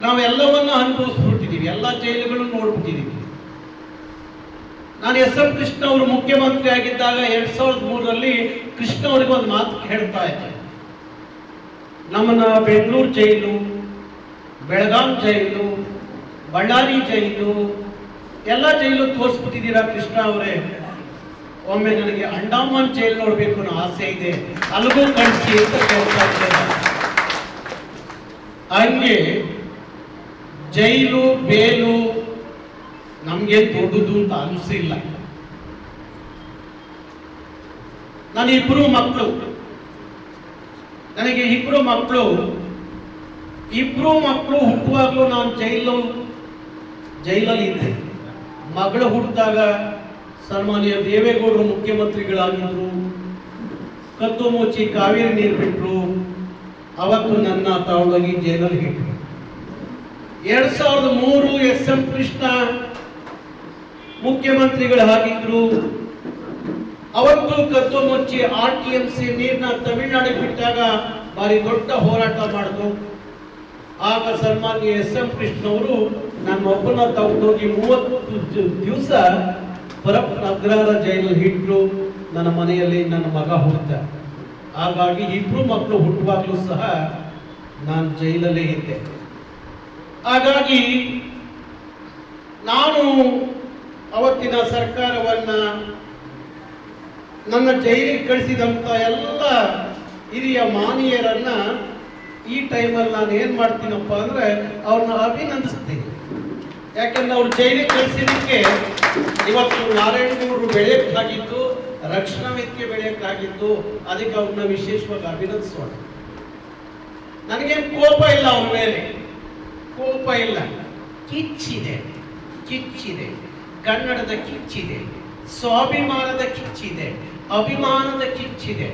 ನಾವೆಲ್ಲವನ್ನ ಅನುಭವಿಸ್ಬಿಟ್ಟಿದ್ದೀವಿ, ಎಲ್ಲ ಜೈಲುಗಳು ನೋಡ್ಬಿಟ್ಟಿದ್ದೀವಿ. ನಾನು ಎಸ್.ಎಂ. ಕೃಷ್ಣ ಅವರು ಮುಖ್ಯಮಂತ್ರಿ ಆಗಿದ್ದಾಗ 2003ರಲ್ಲಿ ಕೃಷ್ಣ ಅವರಿಗೆ ಒಂದು ಮಾತು ಹೇಳ್ತಾ ಇದ್ದೆ, ನಮ್ಮನ್ನ ಬೆಂಗಳೂರು ಜೈಲು, ಬೆಳಗಾಂ ಜೈಲು, ಬಳ್ಳಾರಿ ಜೈಲು ಎಲ್ಲ ಜೈಲು ತೋರಿಸ್ಬಿಟ್ಟಿದ್ದೀರಾ ಕೃಷ್ಣ ಅವರೇ, ಒಮ್ಮೆ ನನಗೆ ಅಂಡಮಾನ್ ಜೈಲು ನೋಡ್ಬೇಕು ಅನ್ನೋ ಆಸೆ ಇದೆ, ಅಲ್ಲಿಗೂ ಕಳಿಸಿ ಅಂತ ಕೇಳ್ತಾ ಇದ್ದೇನೆ. ಹಂಗೆ ಜೈಲು ಬೇಲು ನಮ್ಗೆ ದೊಡ್ಡದು ಅಂತ ಅನಿಸಿಲ್ಲ. ನನಗೆ ಇಬ್ರು ಮಕ್ಕಳು ಹುಟ್ಟುವಾಗಲೂ ನಾನು ಜೈಲಲ್ಲಿ ಇದ್ದೆ. ಮಗಳು ಹುಟ್ಟಿದಾಗ ಸನ್ಮಾನ್ಯ ದೇವೇಗೌಡರು ಮುಖ್ಯಮಂತ್ರಿಗಳಾಗಿದ್ರು, ಕದ್ದು ಮುಚ್ಚಿ ಕಾವೇರಿ ನೀರು ಬಿಟ್ಟರು, ಅವತ್ತು ನನ್ನ ತಗೊಂಡೋಗಿ ಜೈಲಲ್ಲಿ ಇಟ್ಟರು. 2003 ಎಸ್.ಎಂ. ಕೃಷ್ಣ ಮುಖ್ಯಮಂತ್ರಿಗಳಾಗಿದ್ರು, ಅವತ್ತು ಕದ್ದು ಮುಚ್ಚಿ RTMC ನೀರನ್ನ ತಮಿಳುನಾಡಿಗೆ ಬಿಟ್ಟಾಗ ಭಾರಿ ದೊಡ್ಡ ಹೋರಾಟ ಮಾಡಿದ್ರು. ಆಗ ಸನ್ಮಾನ್ಯ ಎಸ್.ಎಂ. ಕೃಷ್ಣ ಅವರು ನನ್ನ ಒಬ್ಬನ ತಗೊಂಡೋಗಿ 30 ದಿವಸ ಪರಪ್ ಅಗ್ರಹಾರ ಜೈಲಲ್ಲಿ ಇಟ್ಟರು. ನನ್ನ ಮನೆಯಲ್ಲಿ ನನ್ನ ಮಗ ಹುಟ್ಟ. ಹಾಗಾಗಿ ಇಬ್ರು ಮಕ್ಕಳು ಹುಟ್ಟುವಾಗಲೂ ಸಹ ನಾನು ಜೈಲಲ್ಲೇ ಇದ್ದೆ. ಹಾಗಾಗಿ ನಾನು ಅವತ್ತಿನ ಸರ್ಕಾರವನ್ನ, ನನ್ನ ಜೈಲಿಗೆ ಕಳಿಸಿದಂಥ ಎಲ್ಲ ಹಿರಿಯ ಮಾನೀಯರನ್ನ ಈ ಟೈಮಲ್ಲಿ ನಾನು ಏನು ಮಾಡ್ತೀನಪ್ಪ ಅಂದರೆ ಅವ್ರನ್ನ ಅಭಿನಂದಿಸ್ತೀನಿ. ಯಾಕೆಂದ್ರೆ ಅವ್ರು ಜೈಲಿಗೆ ಕಳಿಸಿದ್ದಕ್ಕೆ ಇವತ್ತು ನಾರಾಯಣಗೌಡರು ಬೆಳೆಯಕ್ಕಾಗಿತ್ತು, ರಕ್ಷಣಾ ವೇದಿಕೆ ಬೆಳೆಯಕ್ಕಾಗಿತ್ತು. ಅದಕ್ಕೆ ಅವ್ರನ್ನ ವಿಶೇಷವಾಗಿ ಅಭಿನಂದಿಸೋಣ. ನನಗೇನು ಕೋಪ ಇಲ್ಲ, ಅವ್ರ ಮೇಲೆ ಕೋಪ ಇಲ್ಲ. ಕಿಚ್ಚಿದೆ, ಕನ್ನಡದ ಕಿಚ್ಚಿದೆ, ಸ್ವಾಭಿಮಾನದ ಕಿಚ್ಚಿದೆ, ಅಭಿಮಾನದ ಕಿಚ್ಚಿದೆ.